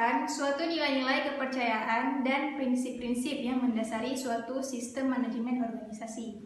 merupakan suatu nilai-nilai kepercayaan dan prinsip-prinsip yang mendasari suatu sistem manajemen organisasi.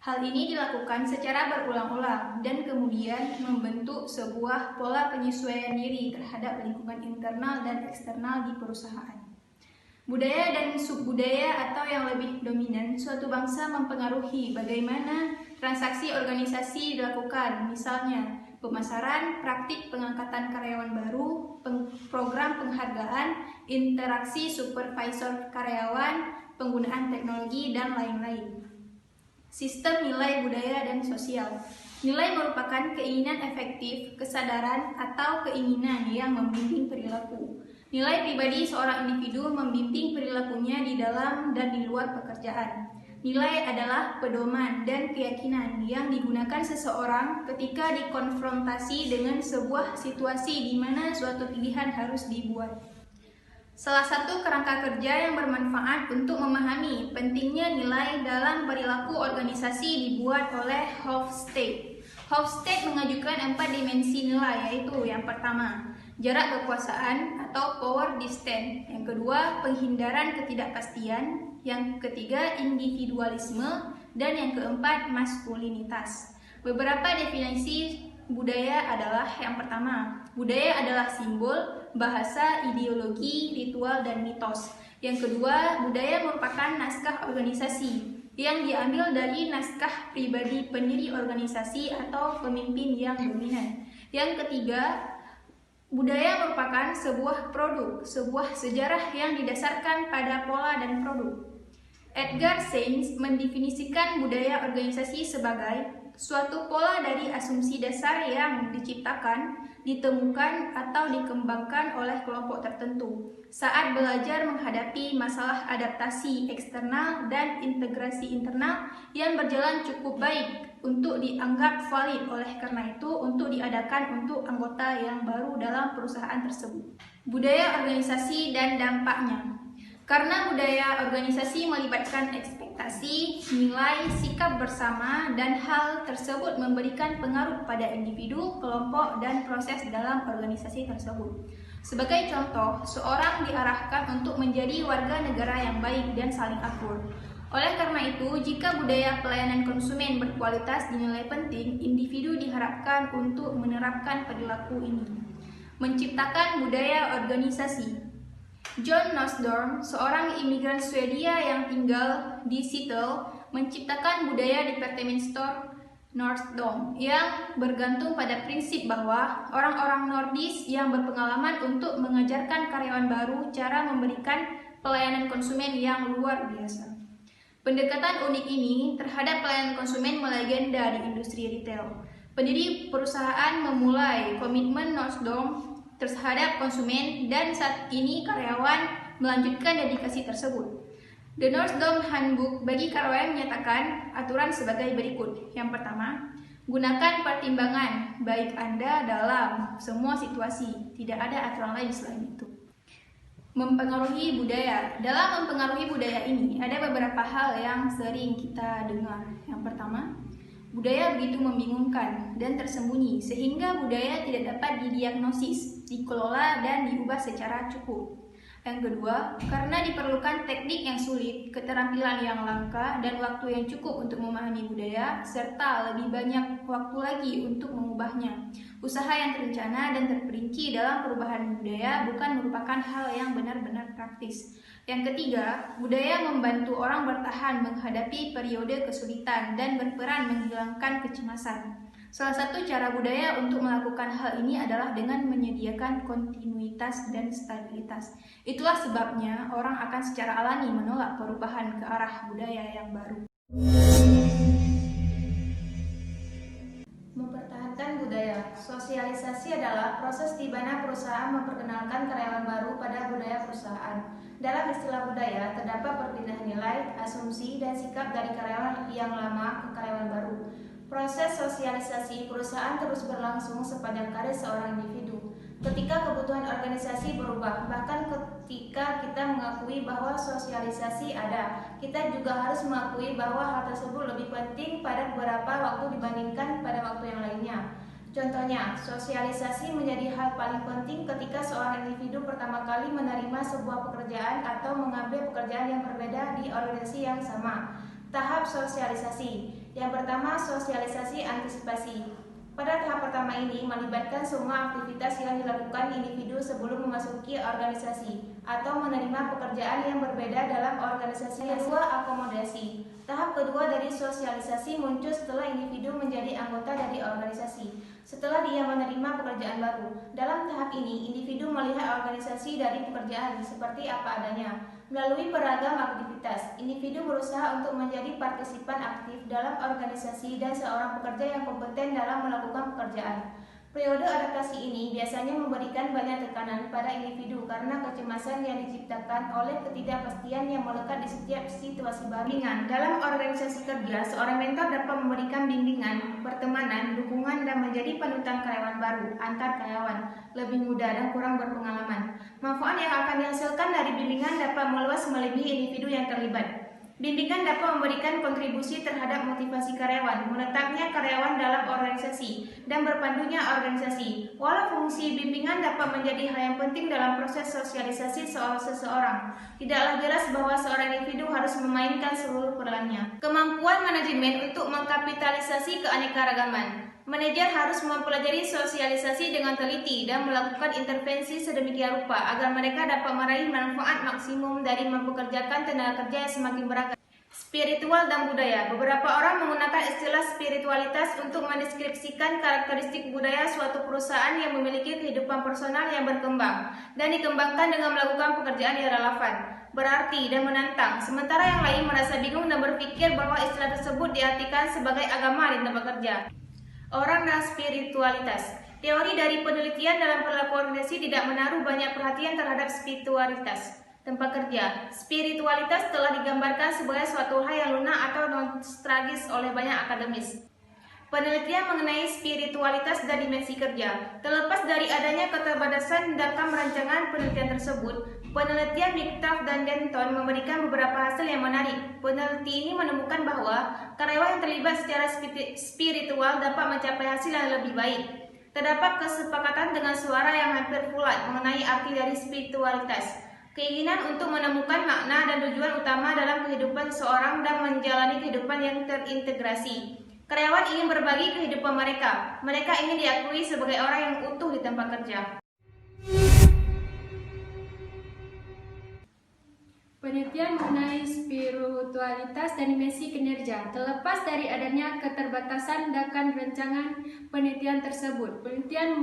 Hal ini dilakukan secara berulang-ulang dan kemudian membentuk sebuah pola penyesuaian diri terhadap lingkungan internal dan eksternal di perusahaan. Budaya dan subbudaya atau yang lebih dominan suatu bangsa mempengaruhi bagaimana transaksi organisasi dilakukan, misalnya pemasaran, praktik pengangkatan karyawan baru, program penghargaan, interaksi supervisor karyawan, penggunaan teknologi, dan lain-lain. Sistem nilai budaya dan sosial. Nilai merupakan keinginan efektif, kesadaran, atau keinginan yang membimbing perilaku. Nilai pribadi seorang individu membimbing perilakunya di dalam dan di luar pekerjaan. Nilai adalah pedoman dan keyakinan yang digunakan seseorang ketika dikonfrontasi dengan sebuah situasi di mana suatu pilihan harus dibuat. Salah satu kerangka kerja yang bermanfaat untuk memahami pentingnya nilai dalam perilaku organisasi dibuat oleh Hofstede. Hofstede mengajukan 4 dimensi nilai, yaitu yang pertama, jarak kekuasaan atau power distance, yang kedua, penghindaran ketidakpastian, yang ketiga, individualisme, dan yang keempat, maskulinitas. Beberapa definisi budaya adalah yang pertama, budaya adalah simbol, bahasa, ideologi, ritual, dan mitos. Yang kedua, budaya merupakan naskah organisasi yang diambil dari naskah pribadi pendiri organisasi atau pemimpin yang dominan. Yang ketiga, budaya merupakan sebuah produk, sebuah sejarah yang didasarkan pada pola dan produk. Edgar Sains mendefinisikan budaya organisasi sebagai suatu pola dari asumsi dasar yang diciptakan, ditemukan, atau dikembangkan oleh kelompok tertentu saat belajar menghadapi masalah adaptasi eksternal dan integrasi internal yang berjalan cukup baik untuk dianggap valid. Oleh karena itu, untuk diadakan untuk anggota yang baru dalam perusahaan tersebut. Budaya organisasi dan dampaknya. Karena budaya organisasi melibatkan ekspektasi, nilai, sikap bersama, dan hal tersebut memberikan pengaruh pada individu, kelompok, dan proses dalam organisasi tersebut. Sebagai contoh, seorang diarahkan untuk menjadi warga negara yang baik dan saling akur. Oleh karena itu, jika budaya pelayanan konsumen berkualitas dinilai penting, individu diharapkan untuk menerapkan perilaku ini. Menciptakan budaya organisasi. John Nosdorm, seorang imigran Swedia yang tinggal di Seattle, menciptakan budaya department store Nordstrom yang bergantung pada prinsip bahwa orang-orang Nordis yang berpengalaman untuk mengajarkan karyawan baru cara memberikan pelayanan konsumen yang luar biasa. Pendekatan unik ini terhadap pelayanan konsumen melegenda di industri retail. Pendiri perusahaan memulai komitmen Nordstrom terhadap konsumen dan saat ini karyawan melanjutkan dedikasi tersebut. The Nordstrom Handbook bagi karyawan menyatakan aturan sebagai berikut. Yang pertama, gunakan pertimbangan baik Anda dalam semua situasi. Tidak ada aturan lain selain itu. Mempengaruhi budaya. Dalam mempengaruhi budaya ini, ada beberapa hal yang sering kita dengar. Yang pertama, budaya begitu membingungkan dan tersembunyi sehingga budaya tidak dapat didiagnosis, dikelola, dan diubah secara cukup. Yang kedua, karena diperlukan teknik yang sulit, keterampilan yang langka, dan waktu yang cukup untuk memahami budaya, serta lebih banyak waktu lagi untuk mengubahnya. Usaha yang terencana dan terperinci dalam perubahan budaya bukan merupakan hal yang benar-benar praktis. Yang ketiga, budaya membantu orang bertahan menghadapi periode kesulitan dan berperan menghilangkan kecemasan. Salah satu cara budaya untuk melakukan hal ini adalah dengan menyediakan kontinuitas dan stabilitas. Itulah sebabnya orang akan secara alami menolak perubahan ke arah budaya yang baru. Mempertahankan budaya. Sosialisasi adalah proses di mana perusahaan memperkenalkan karyawan baru pada budaya perusahaan. Dalam istilah budaya, terdapat perpindahan nilai, asumsi, dan sikap dari karyawan yang lama ke karyawan baru. Proses sosialisasi perusahaan terus berlangsung sepanjang karir seorang individu. Ketika kebutuhan organisasi berubah, bahkan ketika kita mengakui bahwa sosialisasi ada, kita juga harus mengakui bahwa hal tersebut lebih penting pada beberapa waktu dibandingkan pada waktu yang lainnya. Contohnya, sosialisasi menjadi hal paling penting ketika seorang individu pertama kali menerima sebuah pekerjaan atau mengambil pekerjaan yang berbeda di organisasi yang sama. Tahap sosialisasi. Yang pertama, sosialisasi antisipasi. Pada tahap pertama ini melibatkan semua aktivitas yang dilakukan individu sebelum memasuki organisasi atau menerima pekerjaan yang berbeda dalam organisasi. Yang kedua, akomodasi. Tahap kedua dari sosialisasi muncul setelah individu menjadi anggota dari organisasi. Setelah dia menerima pekerjaan baru, dalam tahap ini individu melihat organisasi dari pekerjaan seperti apa adanya. Melalui beragam aktivitas, individu berusaha untuk menjadi partisipan aktif dalam organisasi dan seorang pekerja yang kompeten dalam melakukan pekerjaan. Periode adaptasi ini biasanya memberikan banyak tekanan pada individu karena kecemasan yang diciptakan oleh ketidakpastian yang melekat di setiap situasi baru. Dalam organisasi kerja, seorang mentor dapat memberikan bimbingan, pertemanan, dukungan, dan menjadi panutan karyawan baru antar karyawan, lebih muda dan kurang berpengalaman. Manfaat yang akan dihasilkan dari bimbingan dapat meluas melebihi individu yang terlibat. Bimbingan dapat memberikan kontribusi terhadap motivasi karyawan, menetapnya karyawan dalam organisasi, dan berpandunya organisasi. Walau fungsi bimbingan dapat menjadi hal yang penting dalam proses sosialisasi seseorang, tidaklah jelas bahwa seorang individu harus memainkan seluruh perannya. Kemampuan manajemen untuk mengkapitalisasi keanekaragaman. Manajer harus mempelajari sosialisasi dengan teliti dan melakukan intervensi sedemikian rupa agar mereka dapat meraih manfaat maksimum dari mempekerjakan tenaga kerja yang semakin beragam. Spiritual dan budaya. Beberapa orang menggunakan istilah spiritualitas untuk mendeskripsikan karakteristik budaya suatu perusahaan yang memiliki kehidupan personal yang berkembang dan dikembangkan dengan melakukan pekerjaan yang relevan, berarti dan menantang. Sementara yang lain merasa bingung dan berpikir bahwa istilah tersebut diartikan sebagai agama di tempat kerja. Orang dan spiritualitas. Teori dari penelitian dalam perilaku organisasi tidak menaruh banyak perhatian terhadap spiritualitas tempat kerja. Spiritualitas telah digambarkan sebagai suatu hal yang lunak atau non-tragis oleh banyak akademis. Penelitian mengenai spiritualitas dan dimensi kerja. Terlepas dari adanya keterbatasan dalam rancangan penelitian tersebut, penelitian Bickerstaff dan Denton memberikan beberapa hasil yang menarik. Peneliti ini menemukan bahwa karyawan yang terlibat secara spiritual dapat mencapai hasil yang lebih baik. Terdapat kesepakatan dengan suara yang hampir bulat mengenai arti dari spiritualitas. Keinginan untuk menemukan makna dan tujuan utama dalam kehidupan seseorang dan menjalani kehidupan yang terintegrasi. Karyawan ingin berbagi kehidupan mereka. Mereka ingin diakui sebagai orang yang utuh di tempat kerja. Penelitian mengenai spiritualitas dan dimensi kinerja. Terlepas dari adanya keterbatasan dalam rancangan penelitian tersebut, penelitian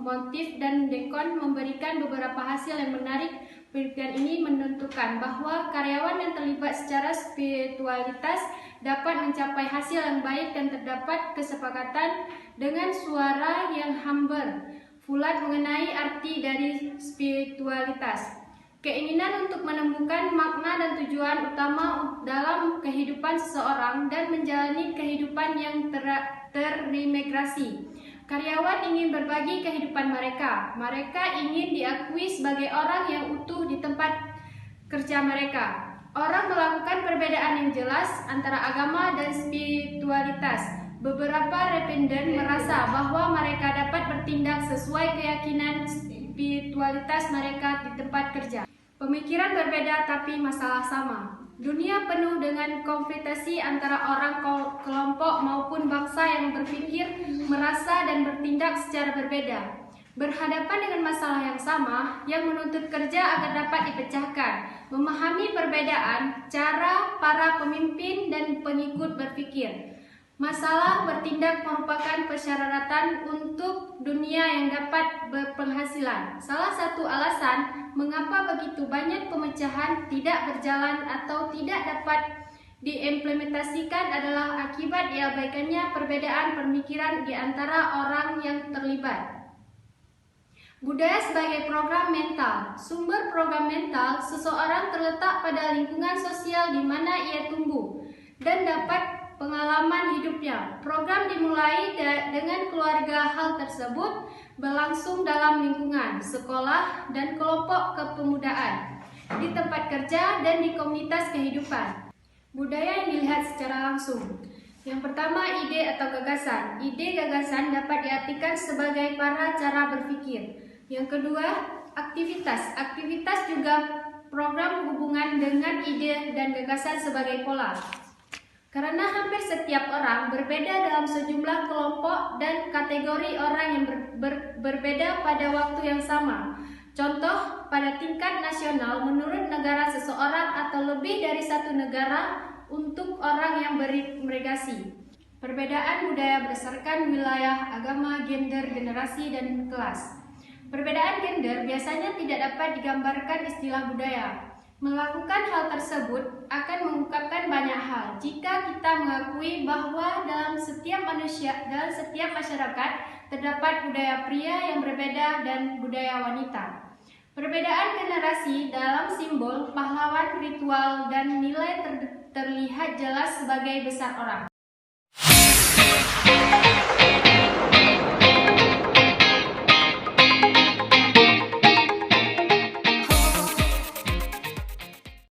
Motif dan Deacon memberikan beberapa hasil yang menarik. Penelitian ini menentukan bahwa karyawan yang terlibat secara spiritualitas dapat mencapai hasil yang baik dan terdapat kesepakatan dengan suara yang hambar bulat mengenai arti dari spiritualitas. Keinginan untuk menemukan makna dan tujuan utama dalam kehidupan seseorang dan menjalani kehidupan yang terintegrasi. Karyawan ingin berbagi kehidupan mereka. Mereka ingin diakui sebagai orang yang utuh di tempat kerja mereka. Orang melakukan perbedaan yang jelas antara agama dan spiritualitas. Beberapa responden merasa bahwa mereka dapat bertindak sesuai keyakinan spiritualitas mereka di tempat kerja. Pemikiran berbeda tapi masalah sama. Dunia penuh dengan konfrontasi antara orang kelompok maupun bangsa yang berpikir, merasa, dan bertindak secara berbeda. Berhadapan dengan masalah yang sama yang menuntut kerja agar dapat dipecahkan. Memahami perbedaan cara para pemimpin dan pengikut berpikir. Masalah bertindak merupakan persyaratan untuk dunia yang dapat berpenghasilan. Salah satu alasan mengapa begitu banyak pemecahan tidak berjalan atau tidak dapat diimplementasikan adalah akibat diabaikannya perbedaan pemikiran di antara orang yang terlibat. Budaya sebagai program mental. Sumber program mental seseorang terletak pada lingkungan sosial di mana ia tumbuh dan dapat pengalaman hidupnya. Program dimulai dengan keluarga. Hal tersebut berlangsung dalam lingkungan, sekolah, dan kelompok kepemudaan, di tempat kerja, dan di komunitas kehidupan. Budaya yang dilihat secara langsung. Yang pertama, ide atau gagasan. Ide gagasan dapat diartikan sebagai cara berpikir. Yang kedua, aktivitas. Aktivitas juga program hubungan dengan ide dan gagasan sebagai pola. Karena hampir setiap orang berbeda dalam sejumlah kelompok dan kategori orang yang berbeda pada waktu yang sama. Contoh, pada tingkat nasional, menurut negara seseorang atau lebih dari satu negara untuk orang yang bermigrasi. Perbedaan budaya berdasarkan wilayah, agama, gender, generasi, dan kelas. Perbedaan gender biasanya tidak dapat digambarkan istilah budaya. Melakukan hal tersebut akan mengungkapkan banyak hal. Jika kita mengakui bahwa dalam setiap masyarakat terdapat budaya pria yang berbeda dan budaya wanita. Perbedaan generasi dalam simbol, pahlawan, ritual, dan nilai terlihat jelas sebagai besar orang.